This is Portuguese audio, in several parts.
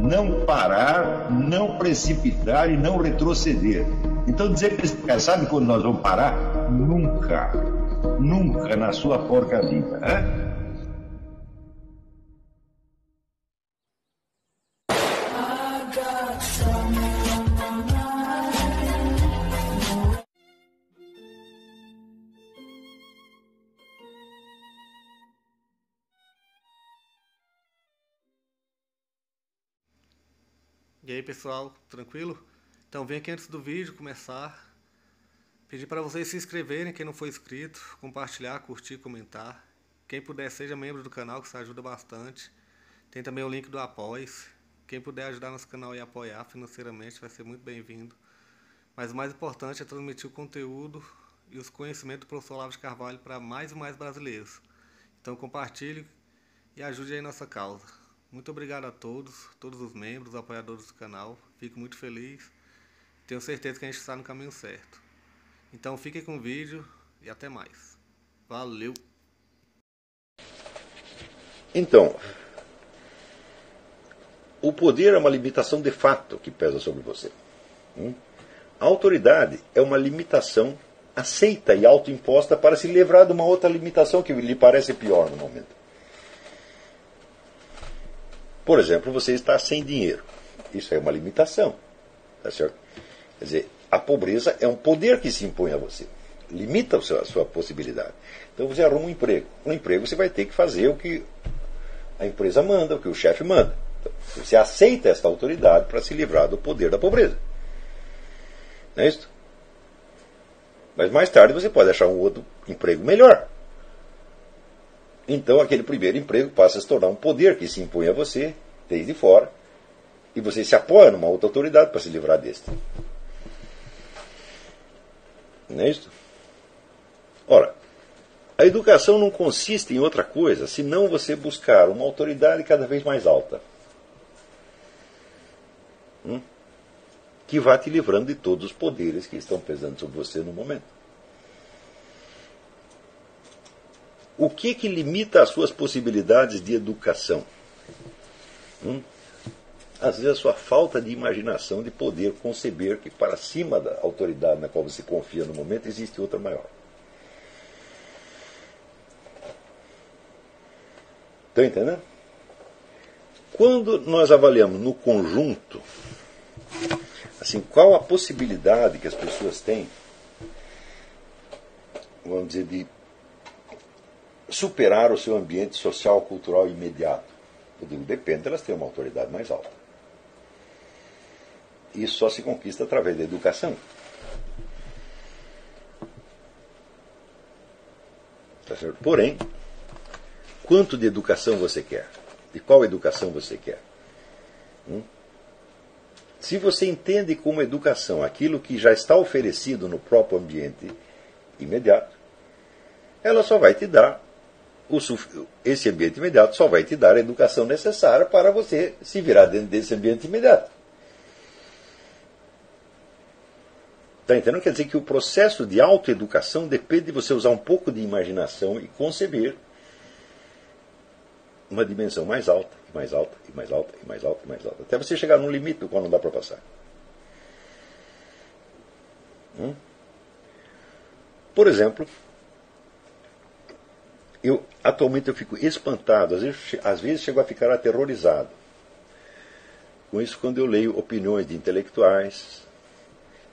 não parar, não precipitar e não retroceder. Então dizer que eles sabe quando nós vamos parar? Nunca. Nunca na sua porca vida. Né? E aí pessoal, tranquilo? Então vem aqui antes do vídeo começar, pedir para vocês se inscreverem, quem não for inscrito, compartilhar, curtir, comentar. Quem puder seja membro do canal, que isso ajuda bastante. Tem também o link do Apoia-se. Quem puder ajudar nosso canal e apoiar financeiramente vai ser muito bem-vindo. Mas o mais importante é transmitir o conteúdo e os conhecimentos do professor Olavo de Carvalho para mais e mais brasileiros. Então compartilhe e ajude aí nossa causa. Muito obrigado a todos os membros, apoiadores do canal. Fico muito feliz. Tenho certeza que a gente está no caminho certo. Então fiquem com o vídeo e até mais. Valeu! Então, o poder é uma limitação de fato que pesa sobre você. A autoridade é uma limitação aceita e autoimposta para se livrar de uma outra limitação que lhe parece pior no momento. Por exemplo, você está sem dinheiro. Isso é uma limitação. Tá certo? Quer dizer, a pobreza é um poder que se impõe a você. Limita a sua possibilidade. Então você arruma um emprego. No emprego você vai ter que fazer o que a empresa manda, o que o chefe manda. Então, você aceita esta autoridade para se livrar do poder da pobreza. Não é isso? Mas mais tarde você pode achar um outro emprego melhor. Então aquele primeiro emprego passa a se tornar um poder que se impõe a você, desde fora, e você se apoia numa outra autoridade para se livrar deste. Não é isso? Ora, a educação não consiste em outra coisa, senão você buscar uma autoridade cada vez mais alta. Que vá te livrando de todos os poderes que estão pesando sobre você no momento. O que limita as suas possibilidades de educação? Às vezes a sua falta de imaginação de poder conceber que para cima da autoridade na qual você confia no momento existe outra maior. Estão entendendo? Quando nós avaliamos no conjunto, assim, qual a possibilidade que as pessoas têm, vamos dizer, de superar o seu ambiente social, cultural imediato. Eu digo, depende, elas têm uma autoridade mais alta. Isso só se conquista através da educação. Tá certo? Porém, quanto de educação você quer? De qual educação você quer? Se você entende como educação aquilo que já está oferecido no próprio ambiente imediato, ela só vai te dar esse ambiente imediato só vai te dar a educação necessária para você se virar dentro desse ambiente imediato. Está entendendo? Quer dizer que o processo de autoeducação depende de você usar um pouco de imaginação e conceber uma dimensão mais alta, e mais alta, e mais alta, e mais alta, e mais alta. Até você chegar num limite do qual não dá para passar. Por exemplo, atualmente eu fico espantado, às vezes chego a ficar aterrorizado com isso quando eu leio opiniões de intelectuais,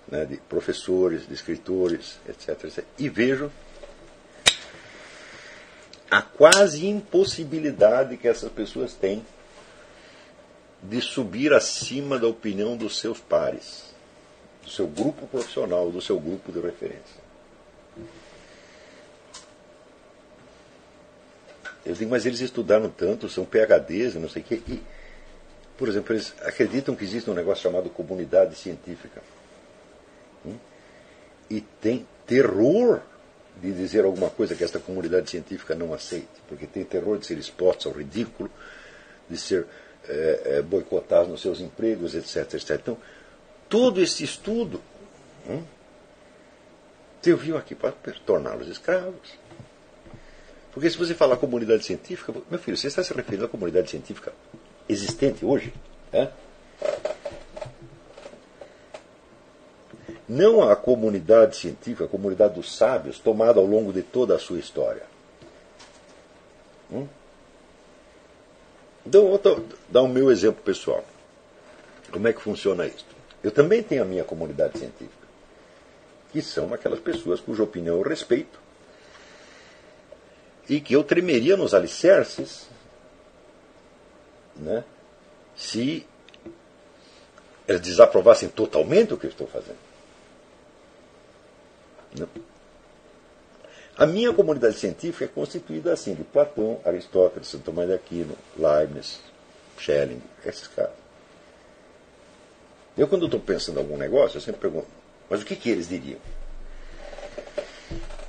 né, de professores, de escritores, etc., e vejo a quase impossibilidade que essas pessoas têm de subir acima da opinião dos seus pares, do seu grupo profissional, do seu grupo de referência. Eu digo, mas eles estudaram tanto, são PhDs, não sei o quê. E, por exemplo, eles acreditam que existe um negócio chamado comunidade científica. E tem terror de dizer alguma coisa que esta comunidade científica não aceite. Porque tem terror de ser expostos ao ridículo, de ser boicotados nos seus empregos, etc., etc. Então, todo esse estudo serviu aqui para torná-los escravos. Porque se você falar comunidade científica, meu filho, você está se referindo à comunidade científica existente hoje? não a comunidade científica, a comunidade dos sábios, tomada ao longo de toda a sua história. Então, vou dar o meu exemplo pessoal. Como é que funciona isso? Eu também tenho a minha comunidade científica, que são aquelas pessoas cuja opinião eu respeito e que eu tremeria nos alicerces, né, se eles desaprovassem totalmente o que eu estou fazendo. Não. A minha comunidade científica é constituída assim, de Platão, Aristóteles, Santo Tomás de Aquino, Leibniz, Schelling, esses caras. Eu, quando estou pensando em algum negócio, eu sempre pergunto, mas o que eles diriam?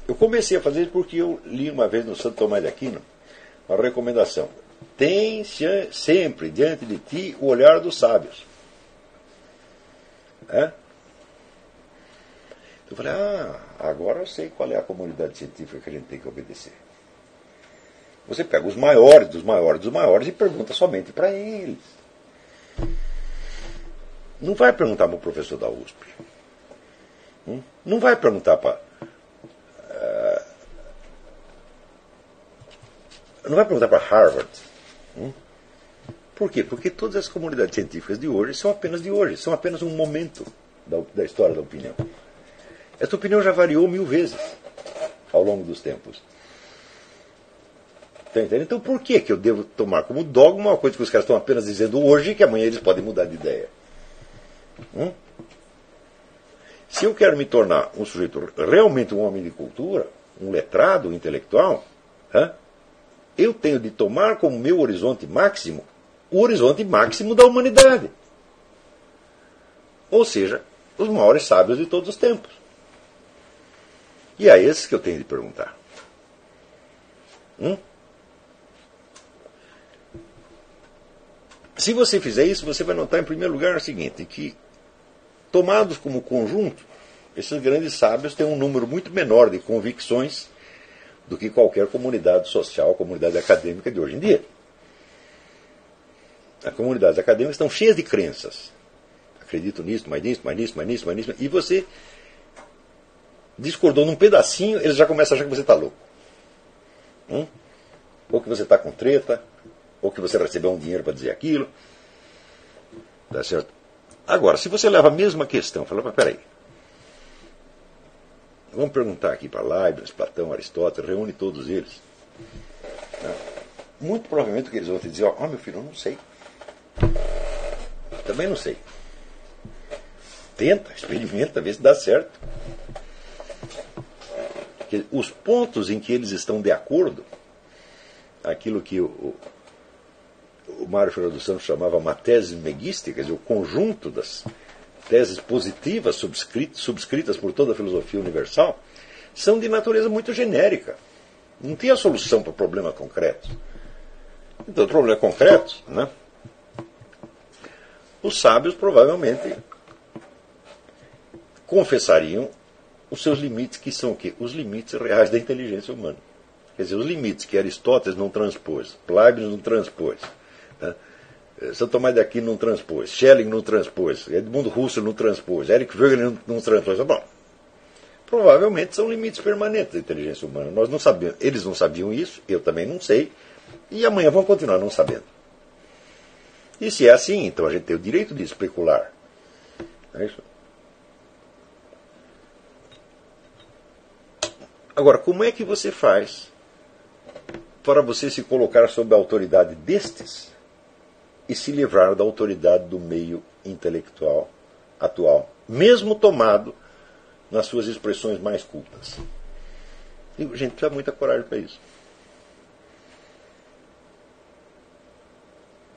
Eu comecei a fazer isso porque eu li uma vez no Santo Tomás de Aquino uma recomendação. Tem sempre diante de ti o olhar dos sábios. Eu falei, agora eu sei qual é a comunidade científica que a gente tem que obedecer. Você pega os maiores dos maiores dos maiores e pergunta somente para eles. Não vai perguntar para o professor da USP. Não vai perguntar para... não vai perguntar para Harvard. Por quê? Porque todas as comunidades científicas de hoje são apenas de hoje, são apenas um momento da história da opinião. Essa opinião já variou 1000 vezes ao longo dos tempos. Tá entendendo? Então por que eu devo tomar como dogma uma coisa que os caras estão apenas dizendo hoje e que amanhã eles podem mudar de ideia? Se eu quero me tornar um sujeito realmente um homem de cultura, um letrado, um intelectual, eu tenho de tomar como meu horizonte máximo o horizonte máximo da humanidade. Ou seja, os maiores sábios de todos os tempos. E é esses que eu tenho de perguntar. Se você fizer isso, você vai notar, em primeiro lugar, o seguinte, que, tomados como conjunto, esses grandes sábios têm um número muito menor de convicções do que qualquer comunidade social, comunidade acadêmica de hoje em dia. As comunidades acadêmicas estão cheias de crenças. Acredito nisso, mais nisso, mais nisso, mais nisso, mais nisso. E você discordou num pedacinho, eles já começam a achar que você está louco. Ou que você está com treta, ou que você recebeu um dinheiro para dizer aquilo. Tá certo? Agora, se você leva a mesma questão, fala, mas peraí. Vamos perguntar aqui para Leibniz, Platão, Aristóteles, reúne todos eles. Muito provavelmente o que eles vão te dizer, meu filho, eu não sei. Também não sei. Tenta, experimenta, vê se dá certo. Porque os pontos em que eles estão de acordo, aquilo que o Mário Ferreira dos Santos chamava uma tese meguística, quer dizer, o conjunto das teses positivas subscritas por toda a filosofia universal, são de natureza muito genérica. Não tem a solução para problemas concretos. Então, problemas concretos, né? Os sábios provavelmente confessariam os seus limites, que são o quê? Os limites reais da inteligência humana. Quer dizer, os limites que Aristóteles não transpôs, Leibniz não transpôs, né? Santo Tomás de Aquino não transpôs, Schelling não transpôs, Edmundo Husserl não transpôs, Eric Wegener não transpôs. Bom, provavelmente são limites permanentes da inteligência humana. Nós não sabemos, eles não sabiam isso, eu também não sei, e amanhã vão continuar não sabendo. E se é assim, então a gente tem o direito de especular. É isso? Agora, como é que você faz para você se colocar sob a autoridade destes e se livrar da autoridade do meio intelectual atual, mesmo tomado nas suas expressões mais cultas? E a gente precisa de muita coragem para isso.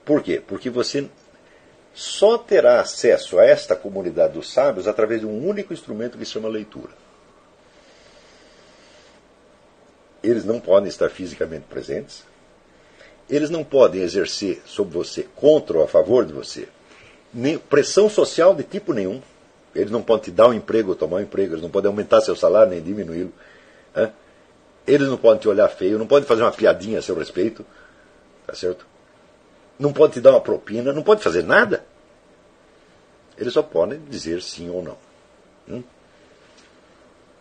Por quê? Porque você só terá acesso a esta comunidade dos sábios através de um único instrumento que se chama leitura. Eles não podem estar fisicamente presentes. Eles não podem exercer sobre você, contra ou a favor de você, nem pressão social de tipo nenhum. Eles não podem te dar um emprego ou tomar um emprego. Eles não podem aumentar seu salário nem diminuí-lo. Eles não podem te olhar feio. Não podem fazer uma piadinha a seu respeito. Tá certo? Não podem te dar uma propina. Não podem fazer nada. Eles só podem dizer sim ou não.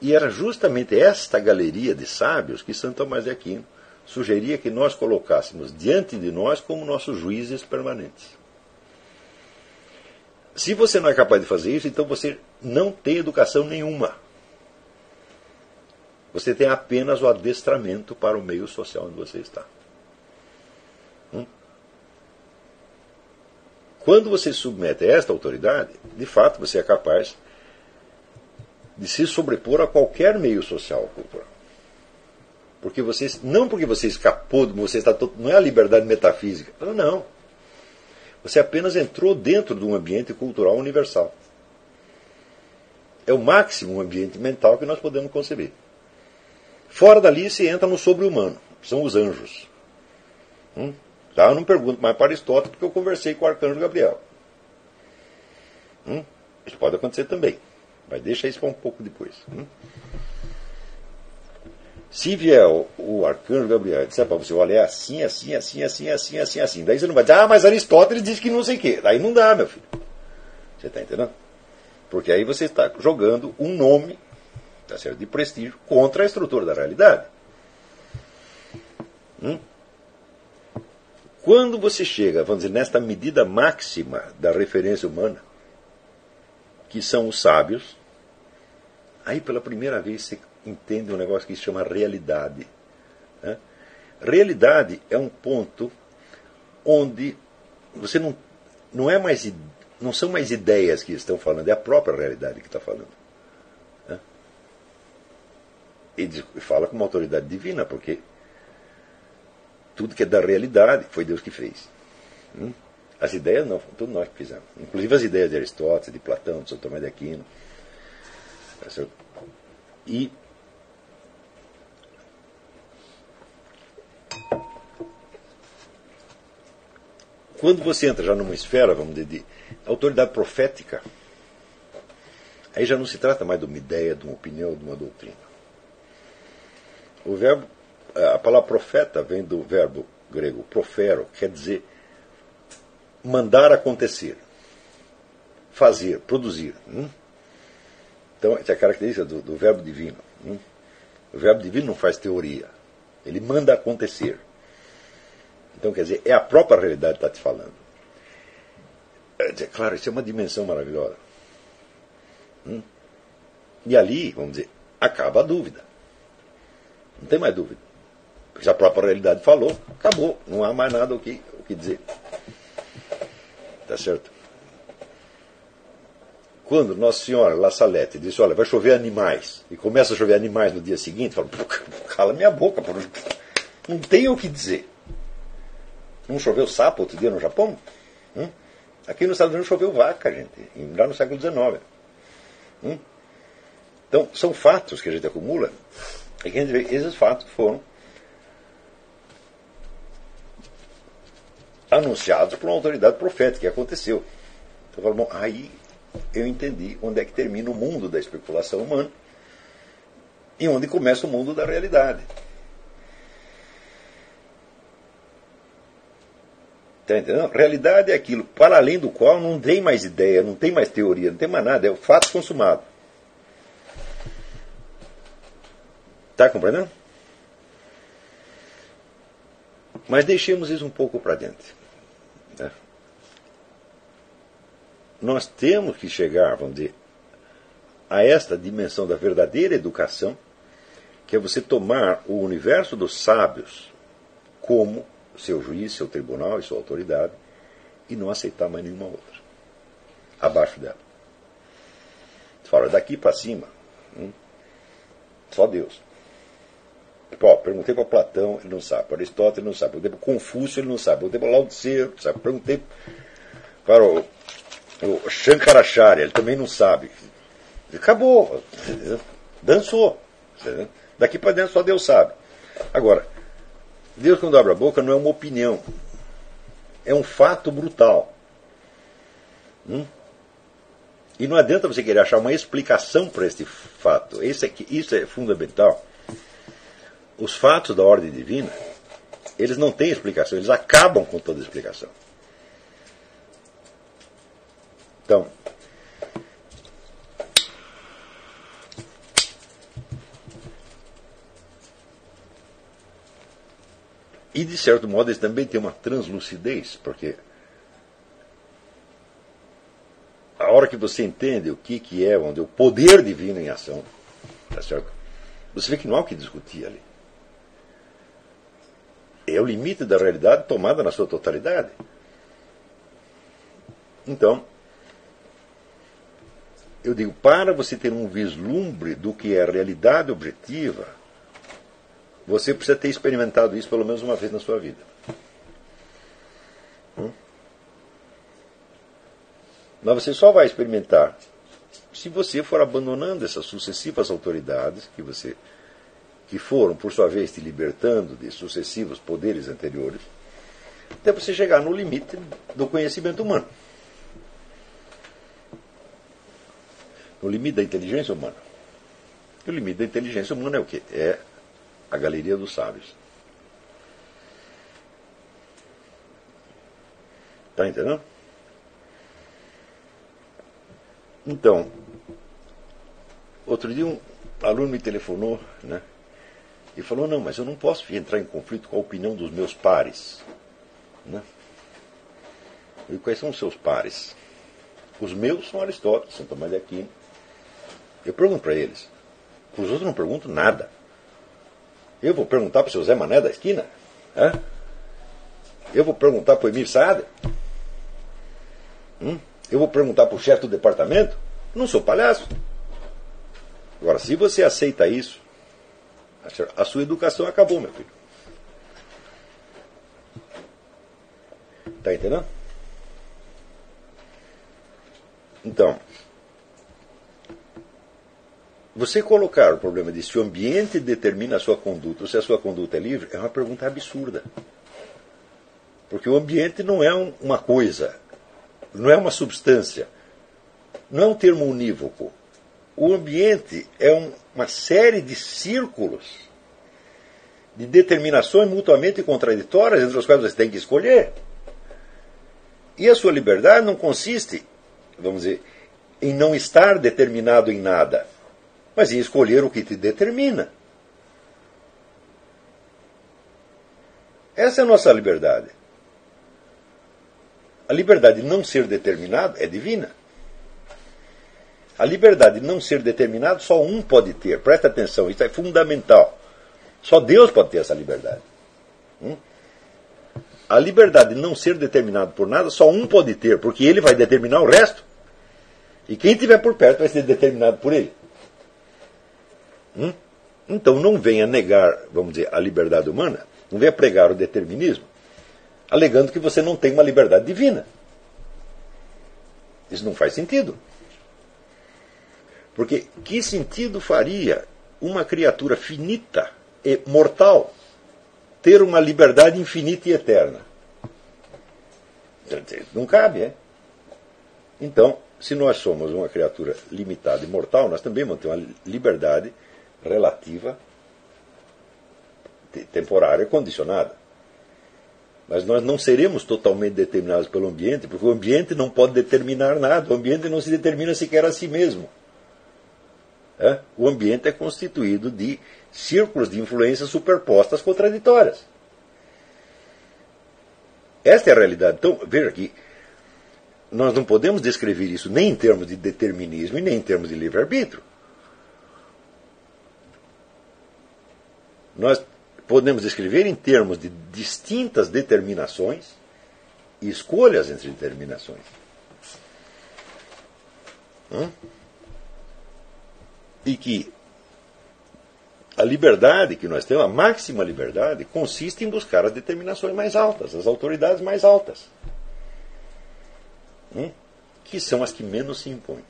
E era justamente esta galeria de sábios que Santo Tomás de Aquino sugeria que nós colocássemos diante de nós como nossos juízes permanentes. Se você não é capaz de fazer isso, então você não tem educação nenhuma. Você tem apenas o adestramento para o meio social onde você está. Quando você se submete a esta autoridade, de fato você é capaz de se sobrepor a qualquer meio social ou cultural. Porque não porque você escapou, não é a liberdade metafísica. Não. Você apenas entrou dentro de um ambiente cultural universal. É o máximo ambiente mental que nós podemos conceber. Fora dali se entra no sobre-humano. São os anjos. Eu não pergunto mais para Aristóteles porque eu conversei com o arcanjo Gabriel. Isso pode acontecer também. Mas deixa isso para um pouco depois. Se vier o arcanjo Gabriel e disser para você, olha, é assim, assim, assim, assim, assim, assim, assim. Daí você não vai dizer, mas Aristóteles disse que não sei o quê. Daí não dá, meu filho. Você está entendendo? Porque aí você está jogando um nome, tá certo, de prestígio contra a estrutura da realidade. Quando você chega, vamos dizer, nesta medida máxima da referência humana, que são os sábios, aí pela primeira vez você entende um negócio que se chama realidade. Realidade é um ponto onde você não são mais ideias que estão falando, é a própria realidade que está falando. E fala com uma autoridade divina, porque tudo que é da realidade foi Deus que fez. As ideias não, foram tudo nós que fizemos. Inclusive as ideias de Aristóteles, de Platão, de Santo Tomás de Aquino. E quando você entra já numa esfera, vamos dizer, de autoridade profética, aí já não se trata mais de uma ideia, de uma opinião, de uma doutrina. A palavra profeta vem do verbo grego profero, quer dizer mandar acontecer, fazer, produzir. Então, essa é a característica do verbo divino. O verbo divino não faz teoria, ele manda acontecer. Então, quer dizer, é a própria realidade que está te falando. Claro, isso é uma dimensão maravilhosa. E ali, vamos dizer, acaba a dúvida. Não tem mais dúvida. Porque se a própria realidade falou, acabou. Não há mais nada o que dizer. Tá certo? Quando Nossa Senhora La Salette disse, olha, vai chover animais, e começa a chover animais no dia seguinte, fala, cala minha boca, não tem o que dizer. Não choveu sapo outro dia no Japão? Aqui nos Estados Unidos choveu vaca, gente, lá no século XIX. Então, são fatos que a gente acumula, e que a gente vê, esses fatos foram anunciados por uma autoridade profética, que aconteceu. Então, eu falo, bom, aí eu entendi onde é que termina o mundo da especulação humana e onde começa o mundo da realidade. Está entendendo? Realidade é aquilo para além do qual não tem mais ideia, não tem mais teoria, não tem mais nada, é o fato consumado. Está compreendendo? Mas deixemos isso um pouco para dentro. Nós temos que chegar, vamos dizer, a esta dimensão da verdadeira educação, que é você tomar o universo dos sábios como seu juiz, seu tribunal e sua autoridade, e não aceitar mais nenhuma outra abaixo dela. Você fala, daqui para cima, só Deus. Perguntei para Platão, ele não sabe. Para Aristóteles, ele não sabe. Perguntei para Confúcio, ele não sabe. Perguntei para Lao Tse, ele não sabe. Perguntei para o Shankaracharya, ele também não sabe. Acabou. Dançou. Daqui para dentro só Deus sabe. Agora, Deus, quando abre a boca, não é uma opinião. É um fato brutal. E não adianta você querer achar uma explicação para este fato. Isso é fundamental. Os fatos da ordem divina, eles não têm explicação, eles acabam com toda explicação. Então, E, de certo modo, eles também têm uma translucidez, porque a hora que você entende o que é o poder divino em ação, tá certo? Você vê que não há o que discutir ali. É o limite da realidade tomada na sua totalidade. Então, eu digo, para você ter um vislumbre do que é a realidade objetiva, você precisa ter experimentado isso pelo menos uma vez na sua vida. Mas você só vai experimentar se você for abandonando essas sucessivas autoridades que foram, por sua vez, te libertando de sucessivos poderes anteriores, até você chegar no limite do conhecimento humano. No limite da inteligência humana. E o limite da inteligência humana é o quê? É a galeria dos sábios. Está entendendo? Então, outro dia um aluno me telefonou, né, e falou, não, mas eu não posso entrar em conflito com a opinião dos meus pares. Né? E quais são os seus pares? Os meus são Aristóteles, São Tomás de Aquino. Eu pergunto para eles. Para os outros não pergunto nada. Eu vou perguntar para o seu Zé Mané da esquina? Hã? Eu vou perguntar para o Emir Saad? Eu vou perguntar para o chefe do departamento? Não sou palhaço. Agora, se você aceita isso, a sua educação acabou, meu filho. Está entendendo? Então, você colocar o problema de se o ambiente determina a sua conduta ou se a sua conduta é livre é uma pergunta absurda. Porque o ambiente não é uma coisa, não é uma substância, não é um termo unívoco. O ambiente é uma série de círculos, de determinações mutuamente contraditórias, entre as quais você tem que escolher. E a sua liberdade não consiste, vamos dizer, em não estar determinado em nada, mas em escolher o que te determina. Essa é a nossa liberdade. A liberdade de não ser determinado é divina. A liberdade de não ser determinado só um pode ter. Presta atenção, isso é fundamental. Só Deus pode ter essa liberdade. A liberdade de não ser determinado por nada só um pode ter, porque ele vai determinar o resto. E quem estiver por perto vai ser determinado por ele. Então não venha negar, vamos dizer, a liberdade humana, não venha pregar o determinismo, alegando que você não tem uma liberdade divina. Isso não faz sentido. Porque que sentido faria uma criatura finita e mortal ter uma liberdade infinita e eterna? Não cabe, é? Então, se nós somos uma criatura limitada e mortal, nós também vamos ter uma liberdade relativa, temporária, condicionada. Mas nós não seremos totalmente determinados pelo ambiente, porque o ambiente não pode determinar nada. O ambiente não se determina sequer a si mesmo. O ambiente é constituído de círculos de influências superpostas contraditórias. Esta é a realidade. Então, veja aqui, nós não podemos descrever isso nem em termos de determinismo e nem em termos de livre-arbítrio. Nós podemos descrever em termos de distintas determinações e escolhas entre determinações. E que a liberdade que nós temos, a máxima liberdade, consiste em buscar as determinações mais altas, as autoridades mais altas, que são as que menos se impõem.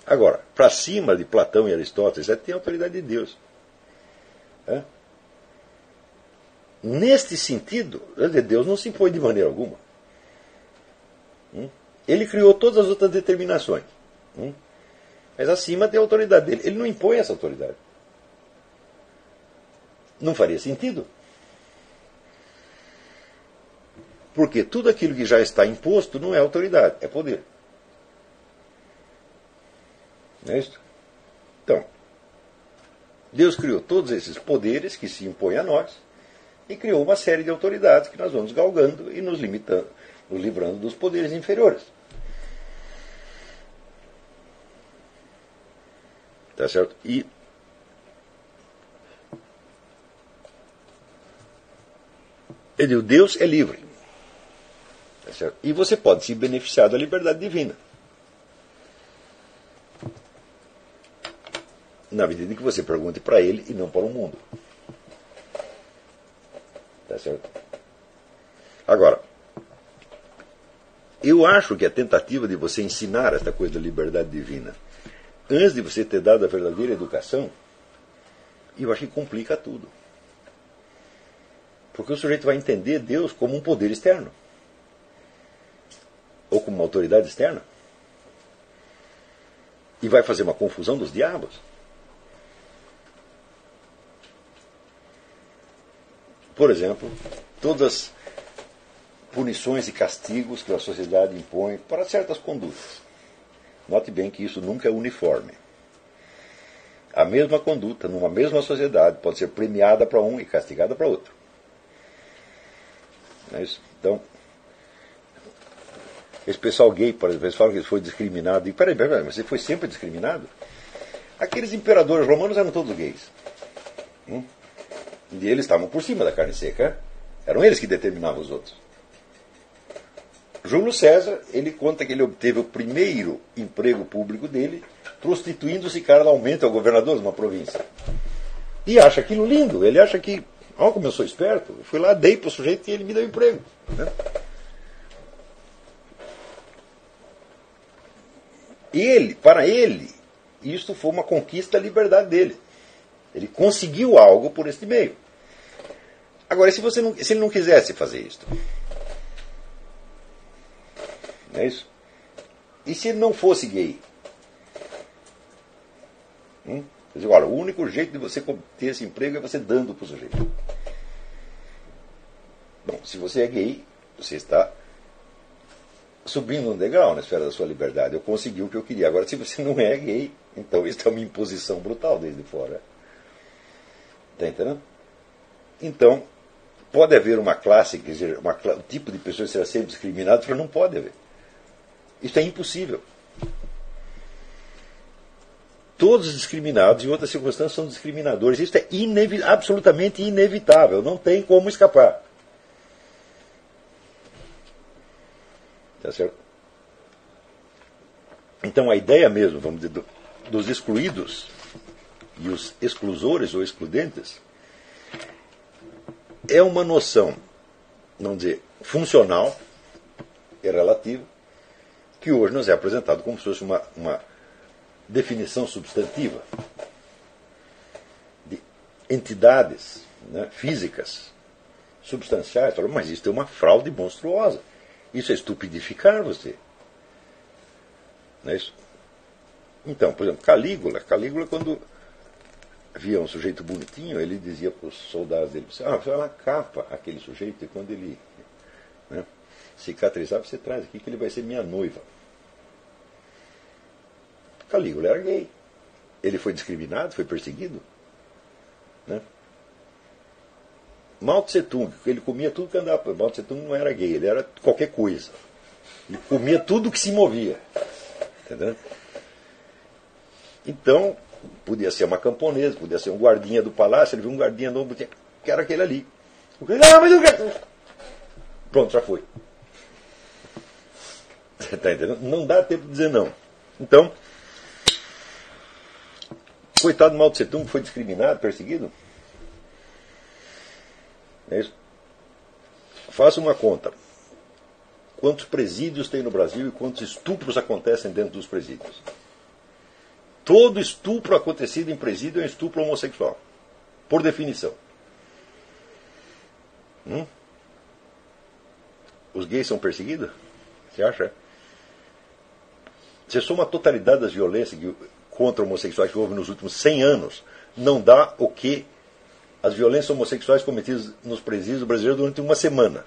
Agora, para cima de Platão e Aristóteles, tem a autoridade de Deus. Neste sentido, Deus não se impõe de maneira alguma. Ele criou todas as outras determinações. Mas acima tem a autoridade dele. Ele não impõe essa autoridade. Não faria sentido. Porque tudo aquilo que já está imposto não é autoridade, é poder. Não é isso? Então, Deus criou todos esses poderes que se impõem a nós e criou uma série de autoridades que nós vamos galgando e nos limitando, nos livrando dos poderes inferiores. Tá certo? E eu digo, Deus é livre. Tá certo? E você pode se beneficiar da liberdade divina. Na medida em que você pergunte para ele e não para o mundo. Tá certo? Agora, eu acho que a tentativa de você ensinar esta coisa da liberdade divina, antes de você ter dado a verdadeira educação, eu acho que complica tudo. Porque o sujeito vai entender Deus como um poder externo. Ou como uma autoridade externa. E vai fazer uma confusão dos diabos. Por exemplo, todas as punições e castigos que a sociedade impõe para certas condutas. Note bem que isso nunca é uniforme. A mesma conduta, numa mesma sociedade, pode ser premiada para um e castigada para outro. Não é isso? Então, esse pessoal gay, por exemplo, eles falam que ele foi discriminado. E peraí, mas ele foi sempre discriminado? Aqueles imperadores romanos eram todos gays. E eles estavam por cima da carne seca. Eram eles que determinavam os outros. Júlio César, ele conta que ele obteve o primeiro emprego público dele prostituindo-se carnalmente ao governador de uma província. E acha aquilo lindo. Ele acha que, ó, como eu sou esperto, eu fui lá, dei para o sujeito e ele me deu emprego. Né? Para ele, isto foi uma conquista da liberdade dele. Ele conseguiu algo por este meio. Agora, se ele não quisesse fazer isto, não é isso? E se ele não fosse gay? Quer dizer, olha, o único jeito de você ter esse emprego é você dando para o sujeito. Bom, se você é gay, você está subindo um degrau na esfera da sua liberdade. Eu consegui o que eu queria. Agora, se você não é gay, então isso é uma imposição brutal desde fora. Está entendendo? Então, pode haver uma classe, quer dizer, um tipo de pessoa que será sempre discriminado, mas não pode haver. Isso é impossível. Todos os discriminados, em outras circunstâncias, são discriminadores. Isso é absolutamente inevitável. Não tem como escapar. Tá certo? Então, a ideia mesmo, vamos dizer, dos excluídos e os exclusores ou excludentes é uma noção, vamos dizer, funcional e relativa, que hoje nos é apresentado como se fosse uma definição substantiva de entidades, né, físicas, substanciais. Mas isso é uma fraude monstruosa. Isso é estupidificar você. Não é isso? Então, por exemplo, Calígula, quando via um sujeito bonitinho, ele dizia para os soldados dele, você vai lá, capa aquele sujeito, e quando ele, né, cicatrizar, você traz aqui que ele vai ser minha noiva. Calígula era gay. Ele foi discriminado, foi perseguido. Né? Mao Tse Tung, ele comia tudo que andava. Mao Tse Tung não era gay, ele era qualquer coisa. Ele comia tudo que se movia. Entendeu? Então, podia ser uma camponesa, podia ser um guardinha do palácio, ele viu um guardinha novo, que era aquele ali. Mas eu quero. Pronto, já foi. Está entendendo? Não dá tempo de dizer não. Então, coitado do Mao Tse Tung, foi discriminado, perseguido. É isso? Faça uma conta. Quantos presídios tem no Brasil e quantos estupros acontecem dentro dos presídios? Todo estupro acontecido em presídio é um estupro homossexual. Por definição. Os gays são perseguidos? Você acha? Se soma a totalidade das violências contra homossexuais que houve nos últimos 100 anos, não dá o que as violências homossexuais cometidas nos presídios brasileiros durante uma semana.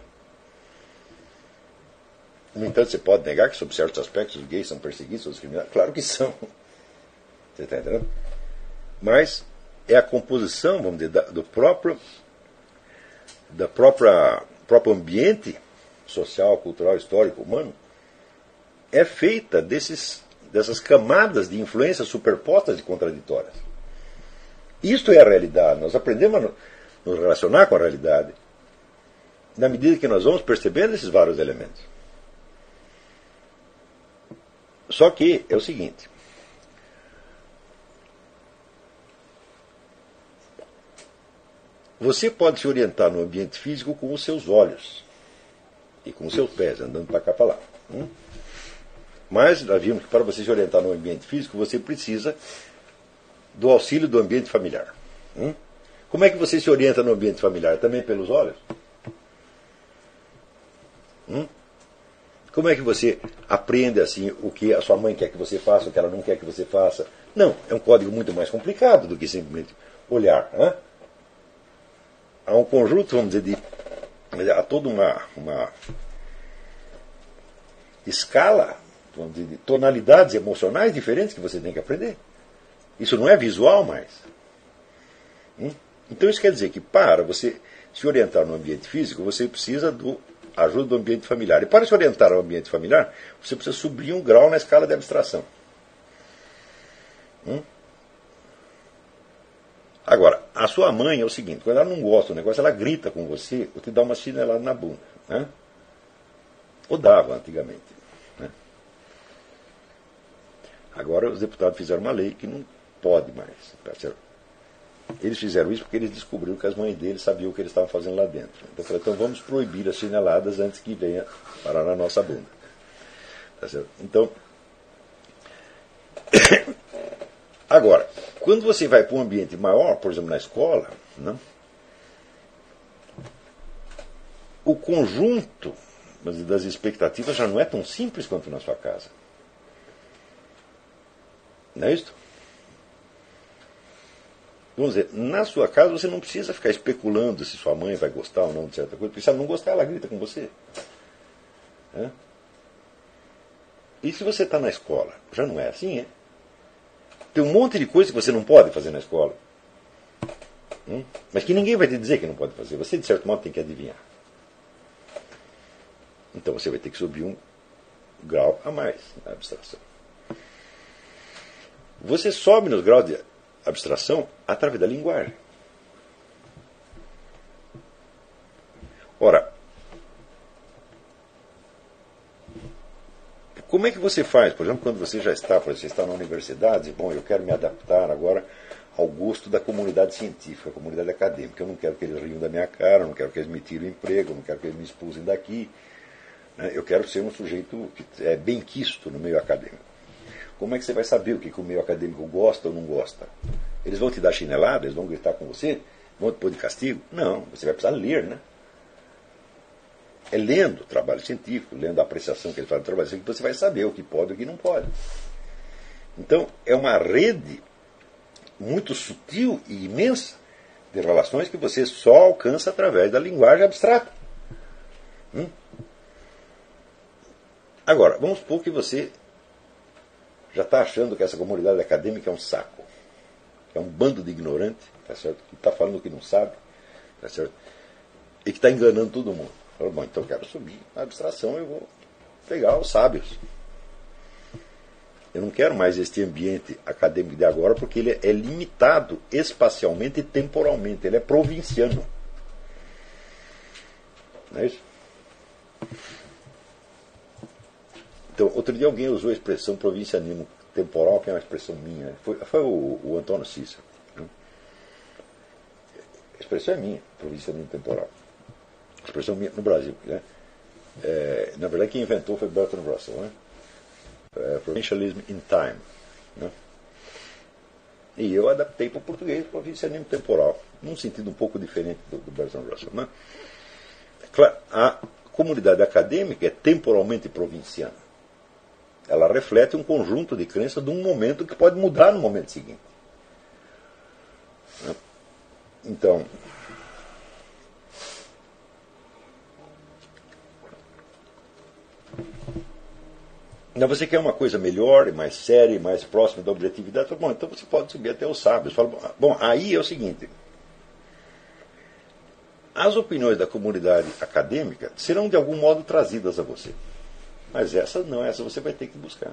No entanto, você pode negar que, sob certos aspectos, os gays são perseguidos, são discriminados? Claro que são. Você está entendendo? Mas é a composição, vamos dizer, do próprio ambiente social, cultural, histórico, humano, é feita dessas camadas de influências superpostas e contraditórias. Isto é a realidade. Nós aprendemos a nos relacionar com a realidade na medida que nós vamos percebendo esses vários elementos. Só que é o seguinte: você pode se orientar no ambiente físico com os seus olhos e com os seus pés, andando para cá e para lá. Mas nós vimos que para você se orientar no ambiente físico, você precisa do auxílio do ambiente familiar. Como é que você se orienta no ambiente familiar? Também pelos olhos? Como é que você aprende assim o que a sua mãe quer que você faça, o que ela não quer que você faça? Não, é um código muito mais complicado do que simplesmente olhar. Há um conjunto, vamos dizer, há toda uma escala, vamos dizer, de tonalidades emocionais diferentes que você tem que aprender. Isso não é visual mais. Então isso quer dizer que para você se orientar no ambiente físico, você precisa da ajuda do ambiente familiar. E para se orientar ao ambiente familiar, você precisa subir um grau na escala de abstração. Agora, a sua mãe é o seguinte: quando ela não gosta do negócio, ela grita com você ou te dá uma chinelada na bunda. Ou dava antigamente. Agora os deputados fizeram uma lei que não pode mais. Tá certo? Eles fizeram isso porque eles descobriram que as mães deles sabiam o que eles estavam fazendo lá dentro. Então vamos proibir as chineladas antes que venha parar na nossa bunda. Tá certo? Então, agora, quando você vai para um ambiente maior, por exemplo, na escola, o conjunto das expectativas já não é tão simples quanto na sua casa. Não é isso? Vamos dizer, na sua casa você não precisa ficar especulando se sua mãe vai gostar ou não de certa coisa, porque se ela não gostar, ela grita com você. E se você está na escola? Já não é assim, Tem um monte de coisa que você não pode fazer na escola. Mas que ninguém vai te dizer que não pode fazer. Você, de certo modo, tem que adivinhar. Então você vai ter que subir um grau a mais na abstração. Você sobe nos graus de abstração através da linguagem. Ora, como é que você faz, por exemplo, quando você já está, por exemplo, você está na universidade, bom, eu quero me adaptar agora ao gosto da comunidade científica, a comunidade acadêmica. Eu não quero que eles riam da minha cara, eu não quero que eles me tirem o emprego, eu não quero que eles me expulsem daqui. Eu quero ser um sujeito que é bem quisto no meio acadêmico. Como é que você vai saber o que o meio acadêmico gosta ou não gosta? Eles vão te dar chinelada? Eles vão gritar com você? Vão te pôr de castigo? Não, você vai precisar ler, É lendo o trabalho científico, lendo a apreciação que eles fazem do trabalho científico, que você vai saber o que pode e o que não pode. Então, é uma rede muito sutil e imensa de relações que você só alcança através da linguagem abstrata. Agora, vamos supor que você já está achando que essa comunidade acadêmica é um saco. É um bando de ignorante, tá certo? Que está falando o que não sabe, tá certo? E que está enganando todo mundo. Bom, então eu quero subir na abstração, eu vou pegar os sábios. Eu não quero mais este ambiente acadêmico de agora, porque ele é limitado espacialmente e temporalmente. Ele é provinciano. Não é isso? Então, outro dia alguém usou a expressão provincianismo temporal, que é uma expressão minha. Foi o Antônio Cícero. A expressão é minha, provincianismo temporal. A expressão minha no Brasil. Na verdade, quem inventou foi Bertrand Russell. Provincialism in time. E eu adaptei para o português provincianismo temporal, num sentido um pouco diferente do Bertrand Russell. Claro, a comunidade acadêmica é temporalmente provinciana. Ela reflete um conjunto de crenças de um momento que pode mudar no momento seguinte. Então, Então você quer uma coisa melhor, mais séria, mais próxima da objetividade. Bom, então você pode subir até os sábios. Fala, bom, aí é o seguinte. As opiniões da comunidade acadêmica serão de algum modo trazidas a você. Mas essas você vai ter que buscar.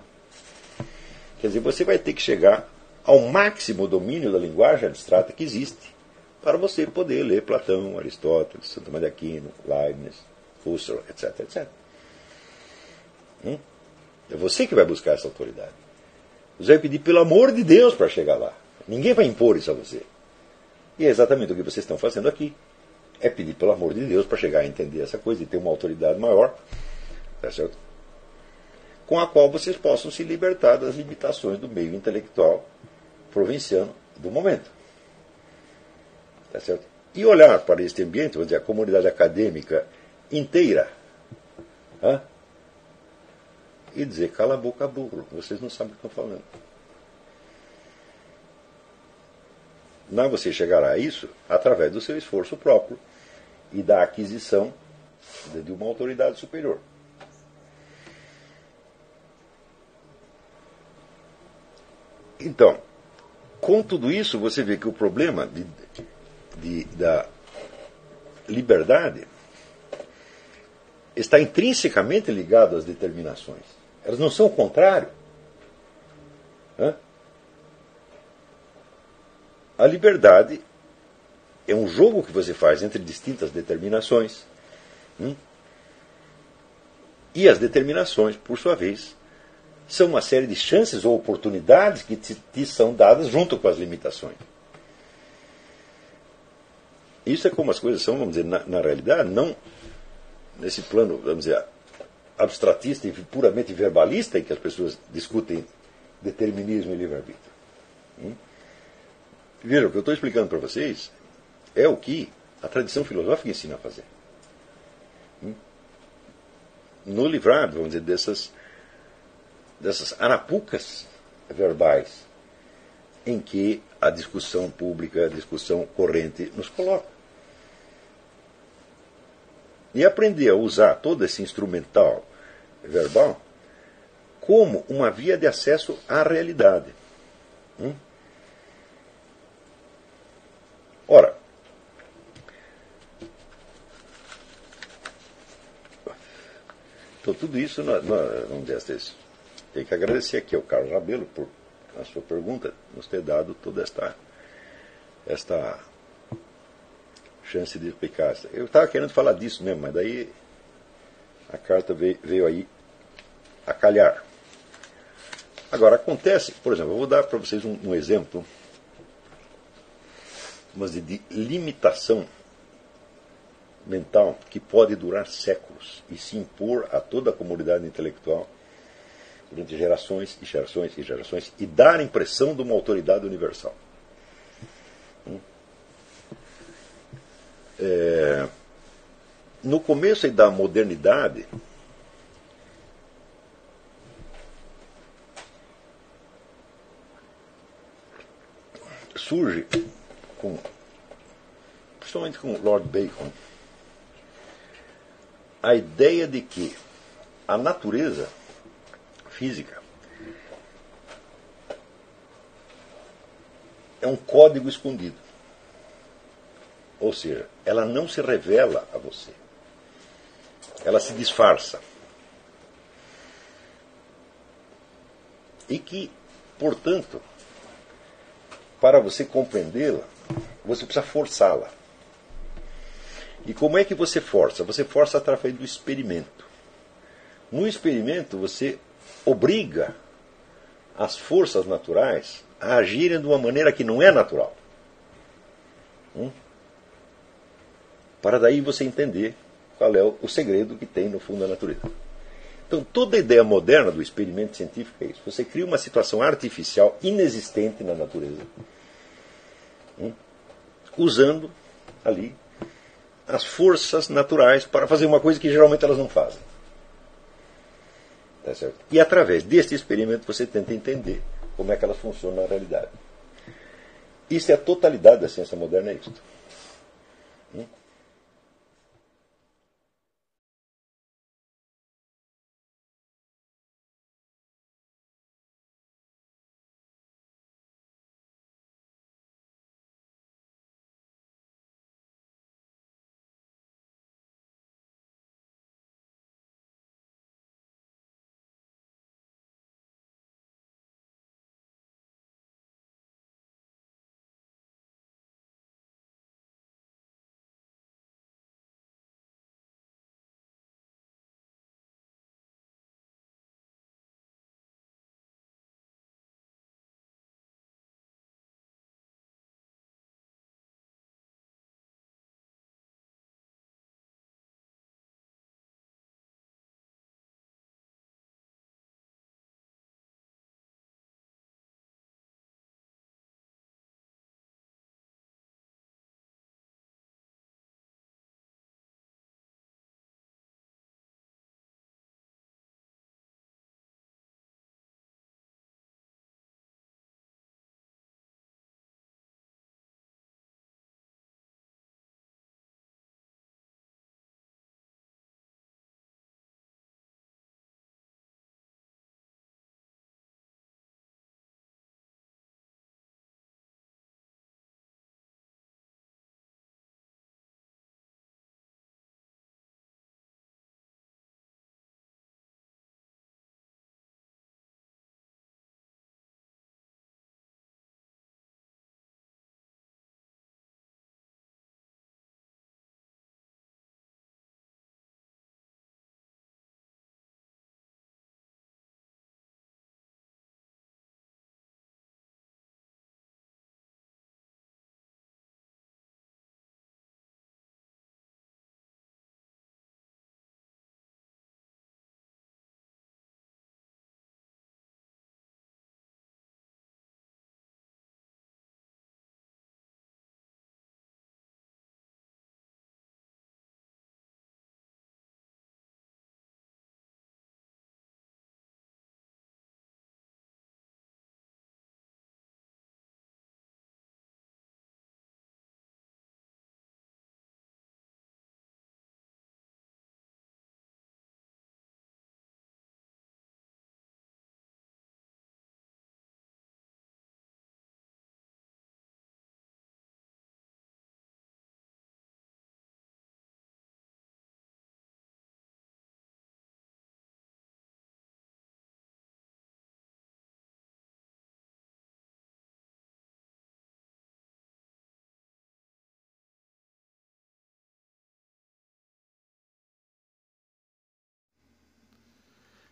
Quer dizer, você vai ter que chegar ao máximo domínio da linguagem abstrata que existe para você poder ler Platão, Aristóteles, Santo Tomás de Aquino, Leibniz, Husserl, etc, etc. É você que vai buscar essa autoridade. Você vai pedir pelo amor de Deus para chegar lá. Ninguém vai impor isso a você. E é exatamente o que vocês estão fazendo aqui. É pedir pelo amor de Deus para chegar a entender essa coisa e ter uma autoridade maior, tá certo? Com a qual vocês possam se libertar das limitações do meio intelectual provinciano do momento. Tá certo? E olhar para este ambiente, vamos dizer, a comunidade acadêmica inteira, e dizer, cala a boca, burro, vocês não sabem o que estão falando. Não, você chegará a isso através do seu esforço próprio e da aquisição de uma autoridade superior. Então, com tudo isso, você vê que o problema da liberdade está intrinsecamente ligado às determinações. Elas não são o contrário. A liberdade é um jogo que você faz entre distintas determinações. E as determinações, por sua vez, são uma série de chances ou oportunidades que te são dadas junto com as limitações. Isso é como as coisas são, vamos dizer, na realidade, não nesse plano, vamos dizer, abstratista e puramente verbalista, em que as pessoas discutem determinismo e livre-arbítrio. Vejam, o que eu estou explicando para vocês é o que a tradição filosófica ensina a fazer. No livrado, vamos dizer, dessas arapucas verbais em que a discussão pública, a discussão corrente nos coloca. E aprender a usar todo esse instrumental verbal como uma via de acesso à realidade. Ora, então tudo isso, vamos dizer, tem que agradecer aqui ao Carlos Rabelo por a sua pergunta, nos ter dado toda esta chance de explicar. Eu estava querendo falar disso mesmo, mas daí a carta veio aí a calhar. Agora, acontece, por exemplo, eu vou dar para vocês um exemplo de limitação mental que pode durar séculos e se impor a toda a comunidade intelectual durante gerações e gerações e gerações e dar a impressão de uma autoridade universal. No começo da modernidade, surge, principalmente com Lord Bacon, a ideia de que a natureza física é um código escondido. Ou seja, ela não se revela a você. Ela se disfarça. E que, portanto, para você compreendê-la, você precisa forçá-la. E como é que você força? Você força através do experimento. No experimento, você obriga as forças naturais a agirem de uma maneira que não é natural. Para daí você entender qual é o segredo que tem no fundo da natureza. Então, toda a ideia moderna do experimento científico é isso. Você cria uma situação artificial inexistente na natureza, usando ali as forças naturais para fazer uma coisa que geralmente elas não fazem. Tá certo? E através deste experimento você tenta entender como é que elas funcionam na realidade. Isso é a totalidade da ciência moderna, é isto.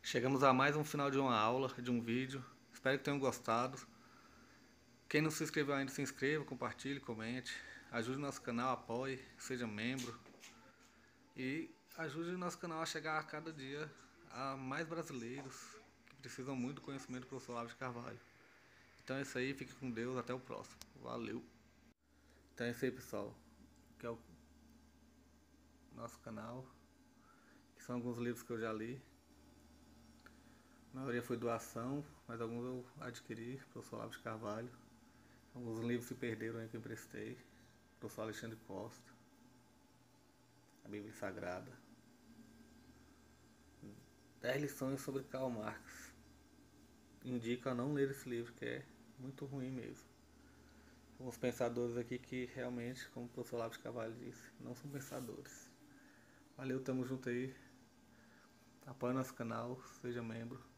Chegamos a mais um final de uma aula, de um vídeo. Espero que tenham gostado. Quem não se inscreveu ainda, se inscreva, compartilhe, comente. Ajude o nosso canal, apoie, seja membro. E ajude o nosso canal a chegar a cada dia a mais brasileiros que precisam muito do conhecimento do professor Olavo de Carvalho. Então é isso aí, fique com Deus, até o próximo. Valeu! Então é isso aí, pessoal. Que é o nosso canal. Que são alguns livros que eu já li. A maioria foi doação, mas alguns eu adquiri, professor Olavo de Carvalho. Alguns livros se perderam aí que eu emprestei. Professor Alexandre Costa. A Bíblia Sagrada. 10 lições sobre Karl Marx. Indico a não ler esse livro, que é muito ruim mesmo. Alguns pensadores aqui que realmente, como o professor Olavo de Carvalho disse, não são pensadores. Valeu, tamo junto aí. Apoie nosso canal, seja membro.